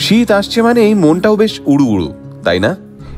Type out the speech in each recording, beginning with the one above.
শীত আসছে মানেই মনটাও বেশ উড়ু উড়ু, তাই না?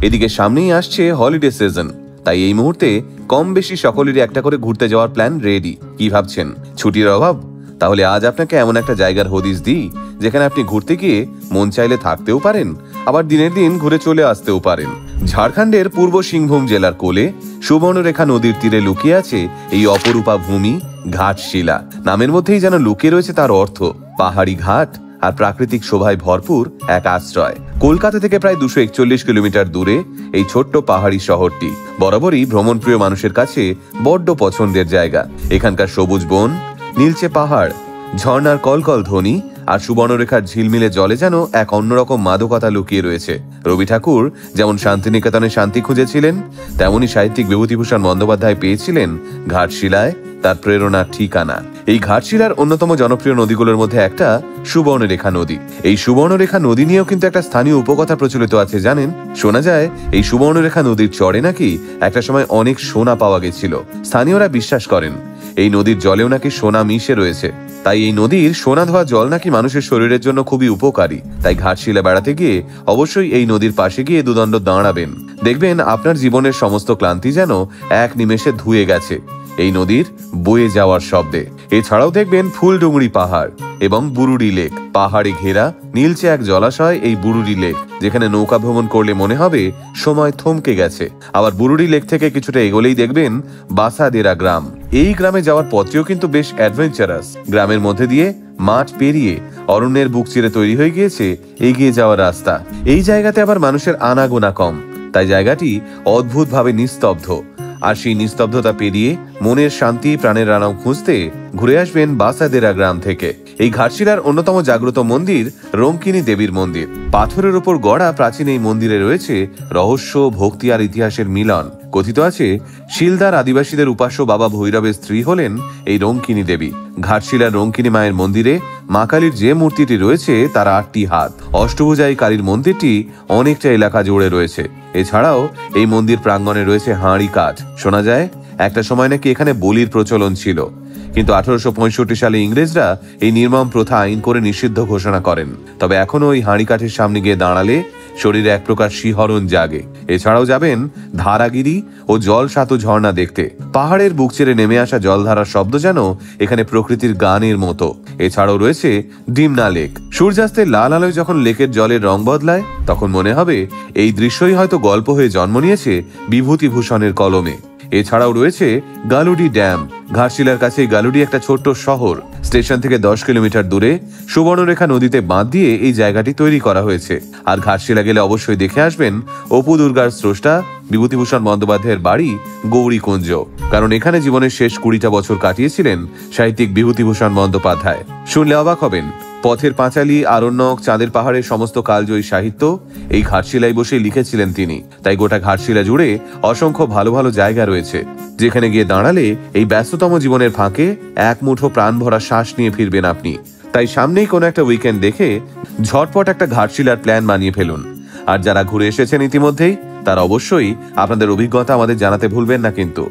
এদিকে সামনেই আসছে হলিডে সিজন, তাই এই মুহূর্তে কম বেশি সকলেরই একটা করে ঘুরতে যাওয়ার প্ল্যান রেডি। কি ভাবছেন, ছুটির অভাব? তাহলে আজ আপনাকে এমন একটা জায়গার হদিস দিই যেখানে আপনি ঘুরতে গিয়ে মন চাইলে থাকতেও পারেন, আবার দিনের দিন ঘুরে চলে আসতেও পারেন। ঝাড়খণ্ডের পূর্ব সিংভূম জেলার কোলে সুবর্ণরেখা নদীর তীরে লুকিয়ে আছে এই অপরূপা ভূমি ঘাটশিলা। নামের মধ্যেই যেন লুকিয়ে রয়েছে তার অর্থ, পাহাড়ি ঘাট আর প্রাকৃতিক শোভায় ভরপুর এক আশ্রয়। কলকাতা থেকে প্রায় 241 কিলোমিটার দূরে এই ছোট্ট পাহাড়ি শহরটি বরাবরই ভ্রমণপ্রিয় মানুষের কাছে বড্ড পছন্দের জায়গা। এখানকার সবুজ বন, নীলচে পাহাড়, ঝর্ণার কলকল ধ্বনি আর সুবর্ণরেখার ঝিলমিলে জলে যেন এক অন্যরকম মাদকতা লুকিয়ে রয়েছে। রবি ঠাকুর যেমন শান্তিনিকেতনে শান্তি খুঁজেছিলেন, তেমনি সাহিত্যিক বিভূতিভূষণ বন্দ্যোপাধ্যায় পেয়েছিলেন ঘাটশিলায় তার প্রেরণার ঠিকানা। এই ঘাটশিলার অন্যতম জনপ্রিয় নদীগুলোর মধ্যে একটা সুবর্ণরেখা নদী। এই সুবর্ণরেখা নদী নিয়েও কিন্তু একটা স্থানীয় উপকথা প্রচলিত আছে, জানেন? শোনা যায় এই সুবর্ণরেখা নদীর চরে নাকি একটা সময় অনেক সোনা পাওয়া গেছিল। স্থানীয়রা বিশ্বাস করেন এই নদীর জলেও নাকি সোনা মিশে রয়েছে, তাই এই নদীর সোনা ধোয়া জল নাকি মানুষের শরীরের জন্য খুবই উপকারী। তাই ঘাটশিলা বেড়াতে গিয়ে অবশ্যই এই নদীর পাশে গিয়ে দুদণ্ড দাঁড়াবেন, দেখবেন আপনার জীবনের সমস্ত ক্লান্তি যেন এক নিমেষে ধুয়ে গেছে এই নদীর বয়ে যাওয়ার শব্দে। এছাড়াও দেখবেন ফুলডুঙরি পাহাড় এবং বুরুডি লেক, পাহাড়ে ঘেরা নীলচে এক জলাশয় এই বুরুডি লেক, যেখানে নৌকা ভ্রমণ করলে মনে হবে সময় থমকে গেছে। আবার বুরুডি লেক থেকে কিছুটা এগোলেই দেখবেন বাসাদেরা গ্রাম। এই গ্রামে যাওয়ার পথটিও কিন্তু বেশ অ্যাডভেঞ্চারাস। গ্রামের মধ্যে দিয়ে মাঠ পেরিয়ে অরণ্যের বুক চিরে তৈরি হয়ে গিয়েছে এগিয়ে যাওয়ার রাস্তা। এই জায়গাতে আবার মানুষের আনাগোনা কম, তাই জায়গাটি অদ্ভুতভাবে নিস্তব্ধ। আর সেই নিস্তব্ধতা পেরিয়ে মনের শান্তি, প্রাণের আরাম খুঁজতে ঘুরে আসবেন বাসাদেরা গ্রাম থেকে। এই ঘাটশিলার অন্যতম জাগ্রত মন্দির রঙ্কিনী দেবীর মন্দির। পাথরের ওপর গড়া প্রাচীন এই মন্দিরে রয়েছে রহস্য, ভক্তি আর ইতিহাসের মিলন। কথিত আছে শিলদার আদিবাসীদের উপাস্য বাবা ভৈরবের স্ত্রী হলেন এই রঙ্কিনী দেবী। ঘাটশিলার রঙ্কিনী মায়ের মন্দিরে মা কালীর যে মূর্তিটি রয়েছে তার 8টি হাত। অষ্টভুজাই কালীর মন্দিরটি অনেকটা এলাকা জুড়ে রয়েছে। এছাড়াও এই মন্দির প্রাঙ্গণে রয়েছে হাঁড়ি কাঠ। শোনা যায় একটা সময় নাকি এখানে বলির প্রচলন ছিল, কিন্তু 1865 সালে ইংরেজরা এই নির্মম প্রথা আইন করে নিষিদ্ধ ঘোষণা করেন। তবে এখনো ওই হাঁড়ি কাঠের সামনে গিয়ে দাঁড়ালে শরীরে এক প্রকার শিহরণ জাগে। এছাড়াও যাবেন ধারাগিরি ও জল সাতু ঝর্ণা দেখতে। পাহাড়ের বুক চেড়ে নেমে আসা জলধারার শব্দ যেন এখানে প্রকৃতির গানের মতো। এছাড়াও রয়েছে ডিমনা লেক। সূর্যাস্তের লাল আলোয় যখন লেকের জলের রং বদলায় তখন মনে হবে এই দৃশ্যই হয়তো গল্প হয়ে জন্ম নিয়েছে বিভূতিভূষণের কলমে। এছাড়াও রয়েছে গালুডি ড্যাম। ঘাটশিলার কাছে গালুডি একটা ছোট্ট শহর। স্টেশন থেকে 10 কিলোমিটার দূরে সুবর্ণরেখা নদীতে বাঁধ দিয়ে এই জায়গাটি তৈরি করা হয়েছে। আর ঘাটশিলা গেলে অবশ্যই দেখে আসবেন অপু দুর্গার স্রষ্টা বিভূতিভূষণ বন্দ্যোপাধ্যায়ের বাড়ি গৌরীকুঞ্জ, কারণ এখানে জীবনের শেষ 20টা বছর কাটিয়েছিলেন সাহিত্যিক বিভূতিভূষণ বন্দ্যোপাধ্যায়। শুনলে অবাক হবেন, পথের পাঁচালী, আরণ্যক, চাঁদের পাহাড়ের সমস্ত কালজয়ী সাহিত্য এই ঘাটশিলায় বসে লিখেছিলেন তিনি। তাই গোটা ঘাটশিলা জুড়ে অসংখ্য ভালো ভালো জায়গা রয়েছে, যেখানে গিয়ে দাঁড়ালে এই ব্যস্ততম জীবনের ফাঁকে এক মুঠো প্রাণ ভরা শ্বাস নিয়ে ফিরবেন আপনি। তাই সামনেই কোনো একটা উইকেন্ড দেখে ঝটপট একটা ঘাটশিলার প্ল্যান বানিয়ে ফেলুন। আর যারা ঘুরে এসেছেন ইতিমধ্যেই, তারা অবশ্যই আপনাদের অভিজ্ঞতা আমাদের জানাতে ভুলবেন না কিন্তু।